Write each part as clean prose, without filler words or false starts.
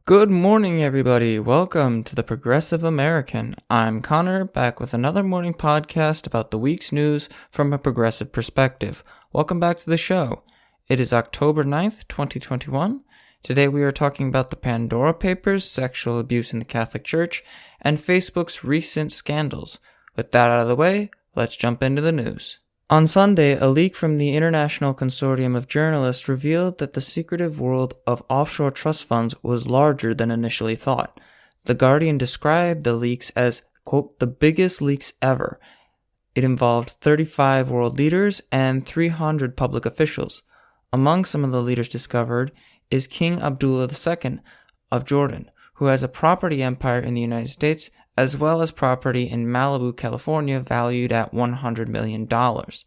Good morning, everybody. Welcome to the Progressive American. I'm Connor, back with another morning podcast about the week's news from a progressive perspective. Welcome back to the show. It is October 9th, 2021. Today we are talking about the Pandora Papers, sexual abuse in the Catholic Church, and Facebook's recent scandals. With that out of the way, let's jump into the news. On Sunday, a leak from the International Consortium of Journalists revealed that the secretive world of offshore trust funds was larger than initially thought. The Guardian described the leaks as, quote, the biggest leaks ever. It involved 35 world leaders and 300 public officials. Among some of the leaders discovered is King Abdullah II of Jordan, who has a property empire in the United States as well as property in Malibu, California, valued at $100 million. The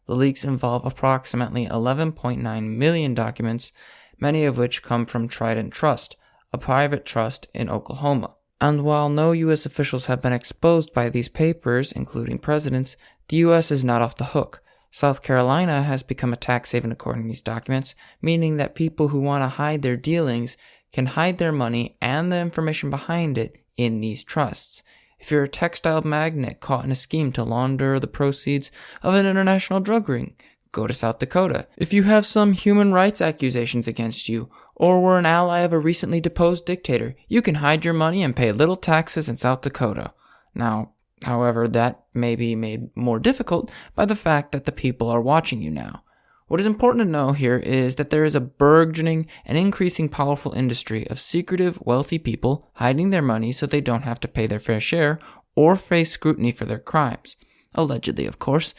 leaks involve approximately 11.9 million documents, many of which come from Trident Trust, a private trust in Oklahoma. And while no U.S. officials have been exposed by these papers, including presidents, the U.S. is not off the hook. South Carolina has become a tax haven according to these documents, meaning that people who want to hide their dealings can hide their money and the information behind it in these trusts. If you're a textile magnate caught in a scheme to launder the proceeds of an international drug ring, go to South Dakota. If you have some human rights accusations against you, or were an ally of a recently deposed dictator, you can hide your money and pay little taxes in South Dakota. Now, however, that may be made more difficult by the fact that the people are watching you now. What is important to know here is that there is a burgeoning and increasing powerful industry of secretive, wealthy people hiding their money so they don't have to pay their fair share or face scrutiny for their crimes. Allegedly, of course.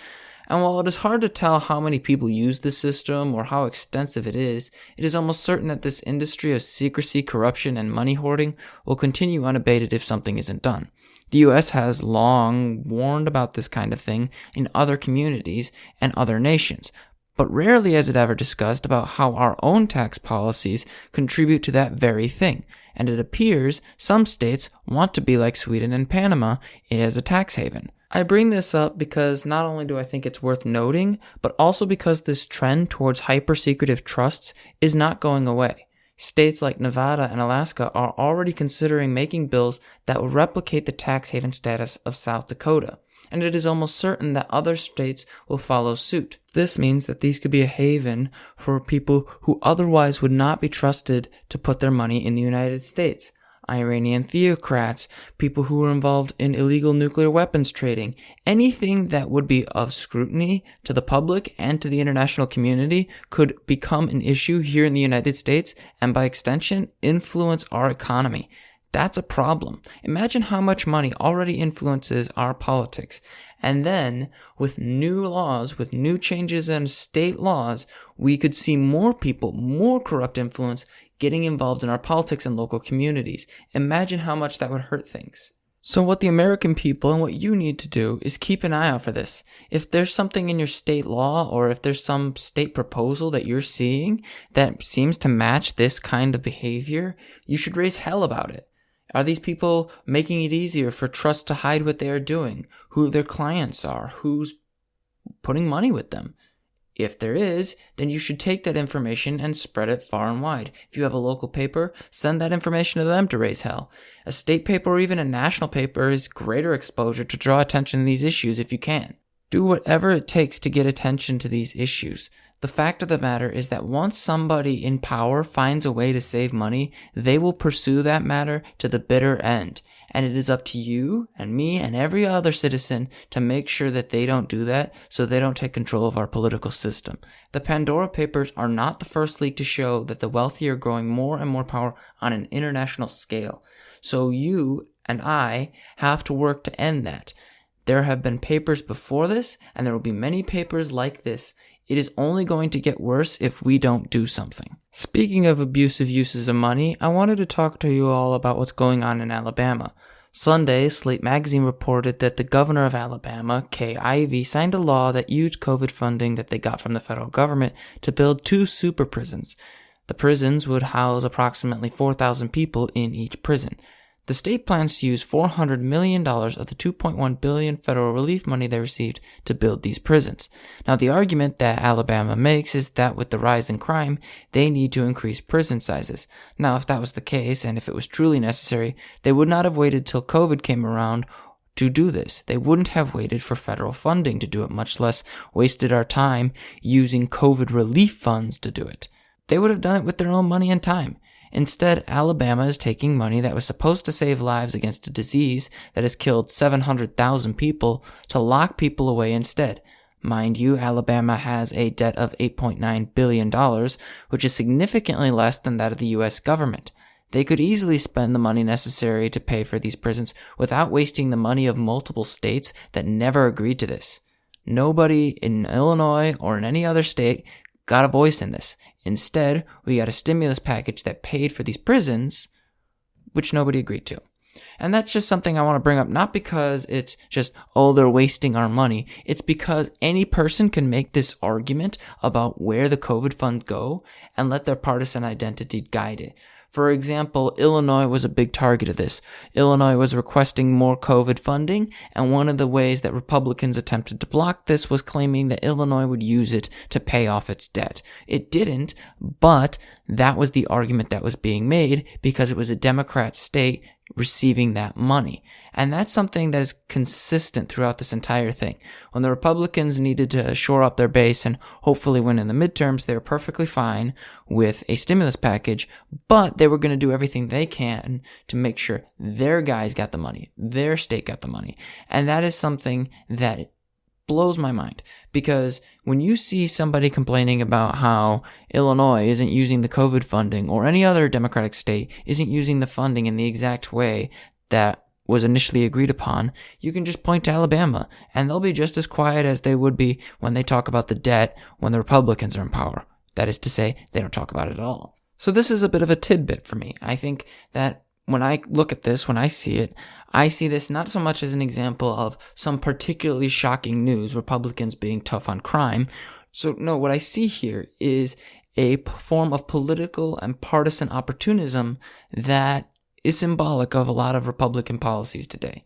And while it is hard to tell how many people use this system or how extensive it is almost certain that this industry of secrecy, corruption, and money hoarding will continue unabated if something isn't done. The U.S. has long warned about this kind of thing in other communities and other nations, but rarely has it ever discussed about how our own tax policies contribute to that very thing, and it appears some states want to be like Sweden and Panama as a tax haven. I bring this up because not only do I think it's worth noting, but also because this trend towards hyper-secretive trusts is not going away. States like Nevada and Alaska are already considering making bills that will replicate the tax haven status of South Dakota, and it is almost certain that other states will follow suit. This means that these could be a haven for people who otherwise would not be trusted to put their money in the United States. Iranian theocrats, people who are involved in illegal nuclear weapons trading, anything that would be of scrutiny to the public and to the international community could become an issue here in the United States and by extension influence our economy. That's a problem. Imagine how much money already influences our politics. And then, with new laws, with new changes in state laws, we could see more people, more corrupt influence getting involved in our politics and local communities. Imagine how much that would hurt things. So what the American people and what you need to do is keep an eye out for this. If there's something in your state law or if there's some state proposal that you're seeing that seems to match this kind of behavior, you should raise hell about it. Are these people making it easier for trusts to hide what they are doing, who their clients are, who's putting money with them? If there is, then you should take that information and spread it far and wide. If you have a local paper, send that information to them to raise hell. A state paper or even a national paper is greater exposure to draw attention to these issues if you can. Do whatever it takes to get attention to these issues. The fact of the matter is that once somebody in power finds a way to save money, they will pursue that matter to the bitter end. And it is up to you and me and every other citizen to make sure that they don't do that so they don't take control of our political system. The Pandora Papers are not the first leak to show that the wealthy are growing more and more power on an international scale. So you and I have to work to end that. There have been papers before this, and there will be many papers like this. It is only going to get worse if we don't do something. Speaking of abusive uses of money, I wanted to talk to you all about what's going on in Alabama. Sunday, Slate magazine reported that the governor of Alabama, Kay Ivey, signed a law that used COVID funding that they got from the federal government to build 2 super prisons. The prisons would house approximately 4,000 people in each prison. The state plans to use $400 million of the $2.1 billion federal relief money they received to build these prisons. Now, the argument that Alabama makes is that with the rise in crime, they need to increase prison sizes. Now, if that was the case, and if it was truly necessary, they would not have waited till COVID came around to do this. They wouldn't have waited for federal funding to do it, much less wasted our time using COVID relief funds to do it. They would have done it with their own money and time. Instead, Alabama is taking money that was supposed to save lives against a disease that has killed 700,000 people to lock people away instead. Mind you, Alabama has a debt of $8.9 billion, which is significantly less than that of the U.S. government. They could easily spend the money necessary to pay for these prisons without wasting the money of multiple states that never agreed to this. Nobody in Illinois or in any other state got a voice in this. Instead, we got a stimulus package that paid for these prisons, which nobody agreed to. And that's just something I want to bring up, not because it's just, they're wasting our money. It's because any person can make this argument about where the COVID funds go and let their partisan identity guide it. For example, Illinois was a big target of this. Illinois was requesting more COVID funding, and one of the ways that Republicans attempted to block this was claiming that Illinois would use it to pay off its debt. It didn't, but that was the argument that was being made because it was a Democrat state receiving that money. And that's something that is consistent throughout this entire thing. When the Republicans needed to shore up their base and hopefully win in the midterms, they were perfectly fine with a stimulus package, but they were going to do everything they can to make sure their guys got the money, their state got the money. And that is something that blows my mind, because when you see somebody complaining about how Illinois isn't using the COVID funding or any other Democratic state isn't using the funding in the exact way that was initially agreed upon, you can just point to Alabama and they'll be just as quiet as they would be when they talk about the debt when the Republicans are in power. That is to say, they don't talk about it at all. So this is a bit of a tidbit for me. I think that when I look at this, when I see it, I see this not so much as an example of some particularly shocking news, Republicans being tough on crime. So no, what I see here is a form of political and partisan opportunism that is symbolic of a lot of Republican policies today.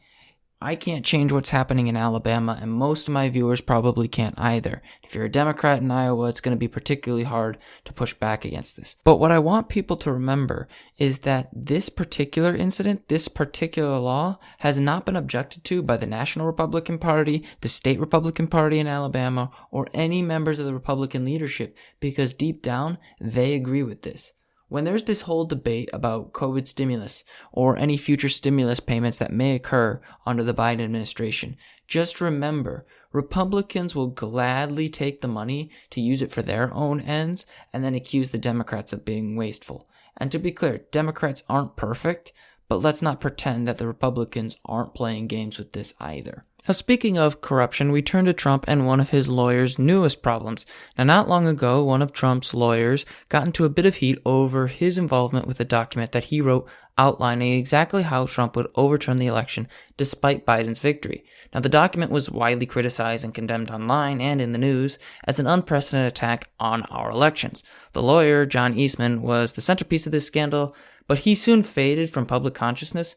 I can't change what's happening in Alabama, and most of my viewers probably can't either. If you're a Democrat in Iowa, it's going to be particularly hard to push back against this. But what I want people to remember is that this particular incident, this particular law, has not been objected to by the National Republican Party, the State Republican Party in Alabama, or any members of the Republican leadership, because deep down, they agree with this. When there's this whole debate about COVID stimulus or any future stimulus payments that may occur under the Biden administration, just remember, Republicans will gladly take the money to use it for their own ends and then accuse the Democrats of being wasteful. And to be clear, Democrats aren't perfect, but let's not pretend that the Republicans aren't playing games with this either. Now, speaking of corruption, we turn to Trump and one of his lawyers' newest problems. Now, not long ago, one of Trump's lawyers got into a bit of heat over his involvement with a document that he wrote outlining exactly how Trump would overturn the election despite Biden's victory. Now, the document was widely criticized and condemned online and in the news as an unprecedented attack on our elections. The lawyer, John Eastman, was the centerpiece of this scandal, but he soon faded from public consciousness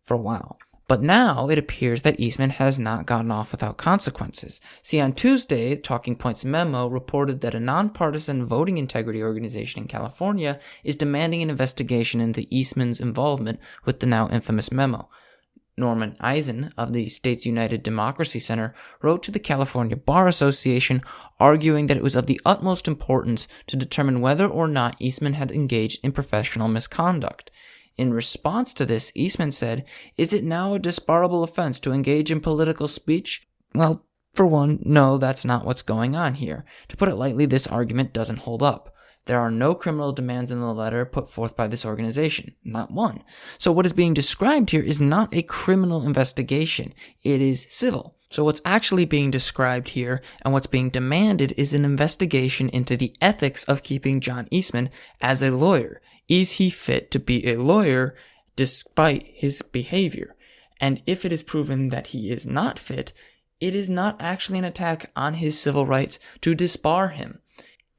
for a while. But now it appears that Eastman has not gotten off without consequences. See, on Tuesday, Talking Points Memo reported that a nonpartisan voting integrity organization in California is demanding an investigation into Eastman's involvement with the now infamous memo. Norman Eisen of the state's United Democracy Center wrote to the California Bar Association arguing that it was of the utmost importance to determine whether or not Eastman had engaged in professional misconduct. In response to this, Eastman said, "Is it now a disbarable offense to engage in political speech?" Well, for one, no, that's not what's going on here. To put it lightly, this argument doesn't hold up. There are no criminal demands in the letter put forth by this organization. Not one. So what is being described here is not a criminal investigation. It is civil. So what's actually being described here and what's being demanded is an investigation into the ethics of keeping John Eastman as a lawyer. Is he fit to be a lawyer despite his behavior? And if it is proven that he is not fit, it is not actually an attack on his civil rights to disbar him.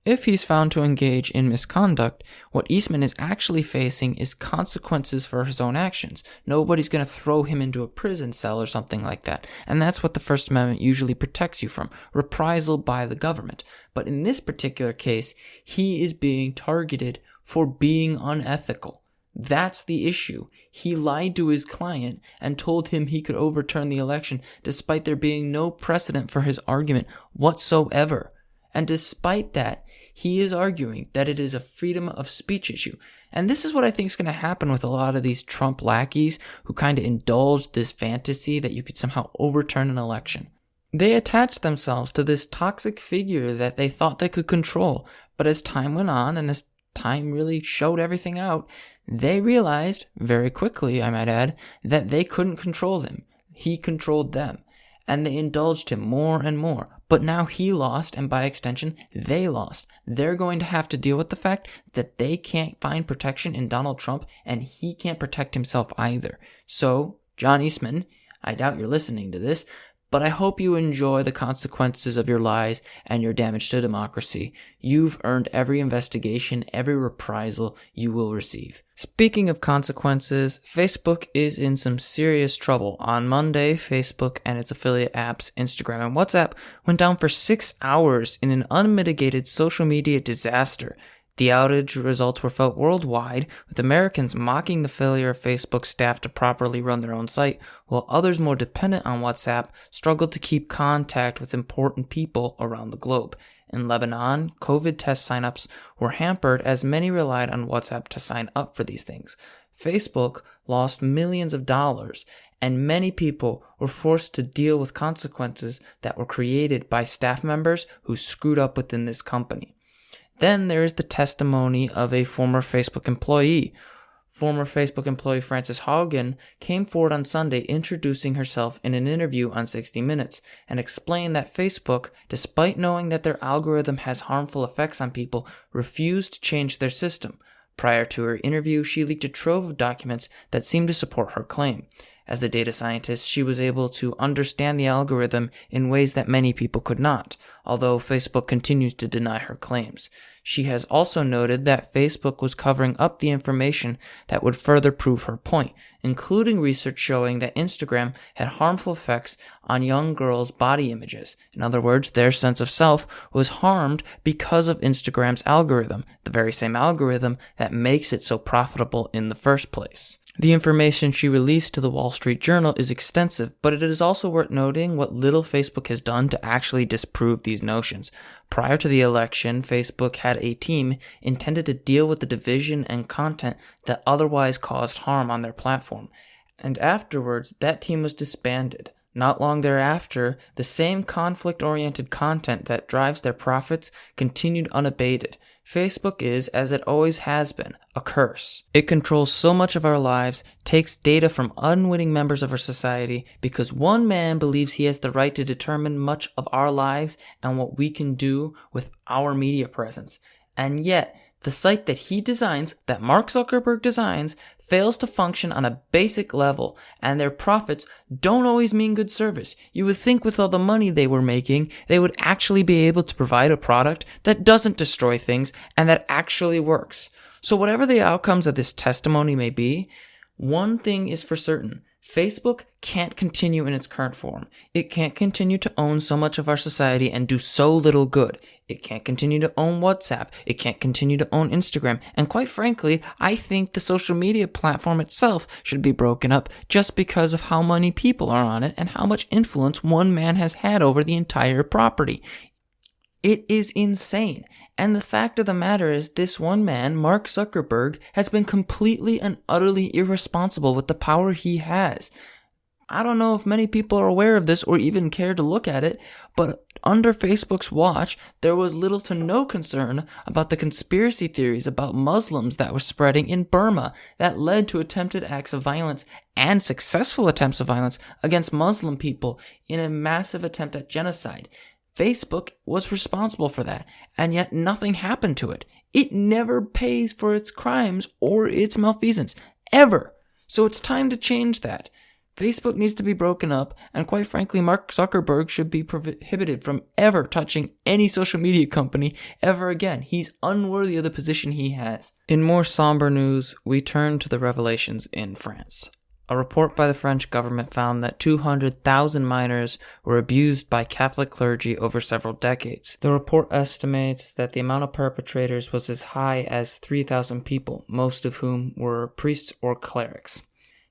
If he's found to engage in misconduct, what Eastman is actually facing is consequences for his own actions. Nobody's going to throw him into a prison cell or something like that. And that's what the First Amendment usually protects you from, reprisal by the government. But in this particular case, he is being targeted for being unethical. That's the issue. He lied to his client and told him he could overturn the election despite there being no precedent for his argument whatsoever. And despite that, he is arguing that it is a freedom of speech issue. And this is what I think is going to happen with a lot of these Trump lackeys who kind of indulge this fantasy that you could somehow overturn an election. They attached themselves to this toxic figure that they thought they could control. But as time went on and as time really showed everything out, they realized, very quickly I might add, that they couldn't control him. He controlled them. And they indulged him more and more. But now he lost, and by extension, they lost. They're going to have to deal with the fact that they can't find protection in Donald Trump, and he can't protect himself either. So, John Eastman, I doubt you're listening to this, but I hope you enjoy the consequences of your lies and your damage to democracy. You've earned every investigation, every reprisal you will receive. Speaking of consequences, Facebook is in some serious trouble. On Monday, Facebook and its affiliate apps, Instagram and WhatsApp, went down for 6 hours in an unmitigated social media disaster. The outage results were felt worldwide, with Americans mocking the failure of Facebook staff to properly run their own site, while others more dependent on WhatsApp struggled to keep contact with important people around the globe. In Lebanon, COVID test signups were hampered as many relied on WhatsApp to sign up for these things. Facebook lost millions of dollars, and many people were forced to deal with consequences that were created by staff members who screwed up within this company. Then there is the testimony of a former Facebook employee. Former Facebook employee Frances Haugen came forward on Sunday introducing herself in an interview on 60 Minutes and explained that Facebook, despite knowing that their algorithm has harmful effects on people, refused to change their system. Prior to her interview, she leaked a trove of documents that seemed to support her claim. As a data scientist, she was able to understand the algorithm in ways that many people could not, although Facebook continues to deny her claims. She has also noted that Facebook was covering up the information that would further prove her point, including research showing that Instagram had harmful effects on young girls' body images. In other words, their sense of self was harmed because of Instagram's algorithm, the very same algorithm that makes it so profitable in the first place. The information she released to the Wall Street Journal is extensive, but it is also worth noting what little Facebook has done to actually disprove these notions. Prior to the election, Facebook had a team intended to deal with the division and content that otherwise caused harm on their platform. And afterwards, that team was disbanded. Not long thereafter, the same conflict-oriented content that drives their profits continued unabated. Facebook is, as it always has been, a curse. It controls so much of our lives, takes data from unwitting members of our society, because one man believes he has the right to determine much of our lives and what we can do with our media presence. And yet, the site that he designs, that Mark Zuckerberg designs, fails to function on a basic level, and their profits don't always mean good service. You would think with all the money they were making, they would actually be able to provide a product that doesn't destroy things and that actually works. So whatever the outcomes of this testimony may be, one thing is for certain. Facebook can't continue in its current form. It can't continue to own so much of our society and do so little good. It can't continue to own WhatsApp. It can't continue to own Instagram. And quite frankly, I think the social media platform itself should be broken up just because of how many people are on it and how much influence one man has had over the entire property. It is insane. And the fact of the matter is, this one man, Mark Zuckerberg, has been completely and utterly irresponsible with the power he has. I don't know if many people are aware of this or even care to look at it, but under Facebook's watch, there was little to no concern about the conspiracy theories about Muslims that were spreading in Burma that led to attempted acts of violence and successful attempts of violence against Muslim people in a massive attempt at genocide. Facebook was responsible for that, and yet nothing happened to it. It never pays for its crimes or its malfeasance, ever. So it's time to change that. Facebook needs to be broken up, and quite frankly, Mark Zuckerberg should be prohibited from ever touching any social media company ever again. He's unworthy of the position he has. In more somber news, we turn to the revelations in France. A report by the French government found that 200,000 minors were abused by Catholic clergy over several decades. The report estimates that the amount of perpetrators was as high as 3,000 people, most of whom were priests or clerics.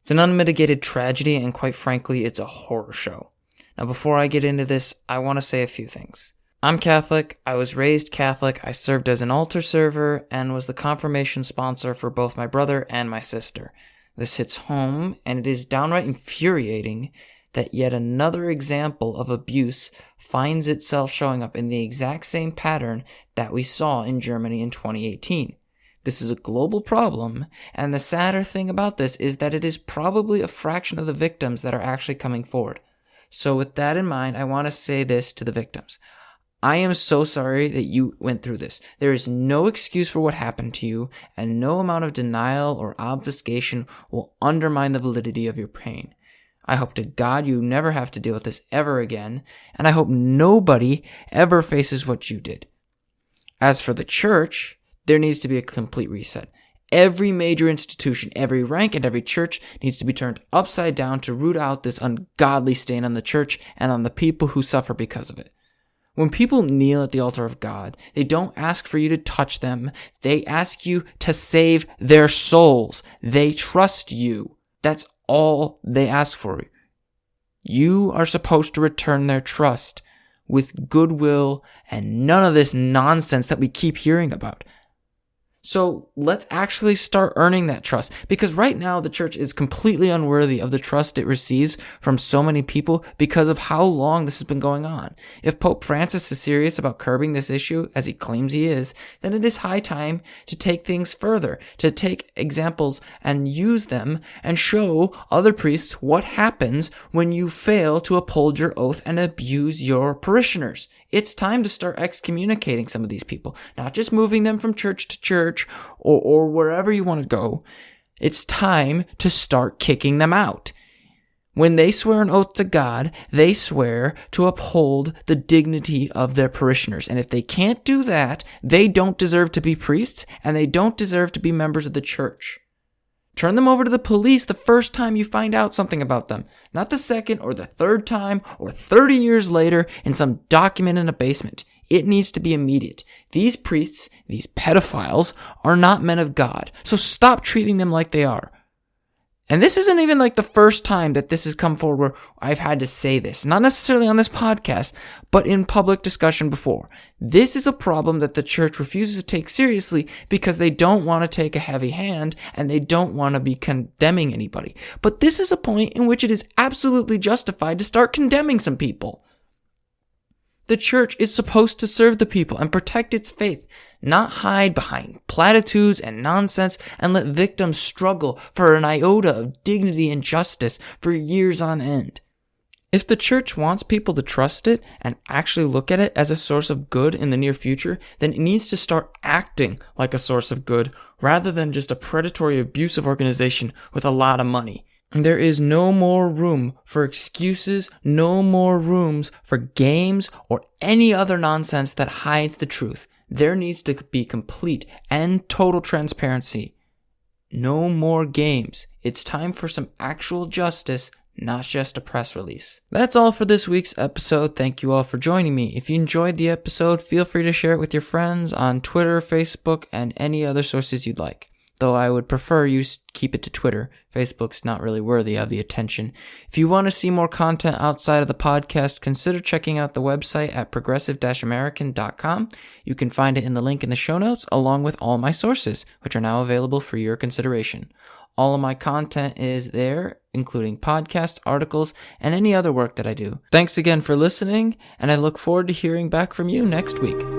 It's an unmitigated tragedy, and quite frankly, it's a horror show. Now, before I get into this, I want to say a few things. I'm Catholic, I was raised Catholic, I served as an altar server, and was the confirmation sponsor for both my brother and my sister. This hits home, and it is downright infuriating that yet another example of abuse finds itself showing up in the exact same pattern that we saw in Germany in 2018. This is a global problem, and the sadder thing about this is that it is probably a fraction of the victims that are actually coming forward. So with that in mind, I want to say this to the victims. I am so sorry that you went through this. There is no excuse for what happened to you, and no amount of denial or obfuscation will undermine the validity of your pain. I hope to God you never have to deal with this ever again, and I hope nobody ever faces what you did. As for the church, there needs to be a complete reset. Every major institution, every rank, and every church needs to be turned upside down to root out this ungodly stain on the church and on the people who suffer because of it. When people kneel at the altar of God, they don't ask for you to touch them. They ask you to save their souls. They trust you. That's all they ask for. You are supposed to return their trust with goodwill and none of this nonsense that we keep hearing about. So let's actually start earning that trust, because right now the church is completely unworthy of the trust it receives from so many people because of how long this has been going on. If Pope Francis is serious about curbing this issue, as he claims he is, then it is high time to take things further, to take examples and use them and show other priests what happens when you fail to uphold your oath and abuse your parishioners. It's time to start excommunicating some of these people, not just moving them from church to church or wherever you want to go. It's time to start kicking them out. When they swear an oath to God, they swear to uphold the dignity of their parishioners. And if they can't do that, they don't deserve to be priests, and they don't deserve to be members of the church. Turn them over to the police the first time you find out something about them, not the second or the third time or 30 years later in some document in a basement. It needs to be immediate. These priests, these pedophiles, are not men of God, so stop treating them like they are. And this isn't even like the first time that this has come forward where I've had to say this. Not necessarily on this podcast, but in public discussion before. This is a problem that the church refuses to take seriously because they don't want to take a heavy hand and they don't want to be condemning anybody. But this is a point in which it is absolutely justified to start condemning some people. The church is supposed to serve the people and protect its faith, not hide behind platitudes and nonsense and let victims struggle for an iota of dignity and justice for years on end. If the church wants people to trust it and actually look at it as a source of good in the near future, then it needs to start acting like a source of good rather than just a predatory, abusive organization with a lot of money. There is no more room for excuses, no more rooms for games or any other nonsense that hides the truth. There needs to be complete and total transparency. No more games. It's time for some actual justice, not just a press release. That's all for this week's episode. Thank you all for joining me. If you enjoyed the episode, feel free to share it with your friends on Twitter, Facebook, and any other sources you'd like. Though I would prefer you keep it to Twitter. Facebook's not really worthy of the attention. If you want to see more content outside of the podcast, consider checking out the website at progressive-american.com. You can find it in the link in the show notes, along with all my sources, which are now available for your consideration. All of my content is there, including podcasts, articles, and any other work that I do. Thanks again for listening, and I look forward to hearing back from you next week.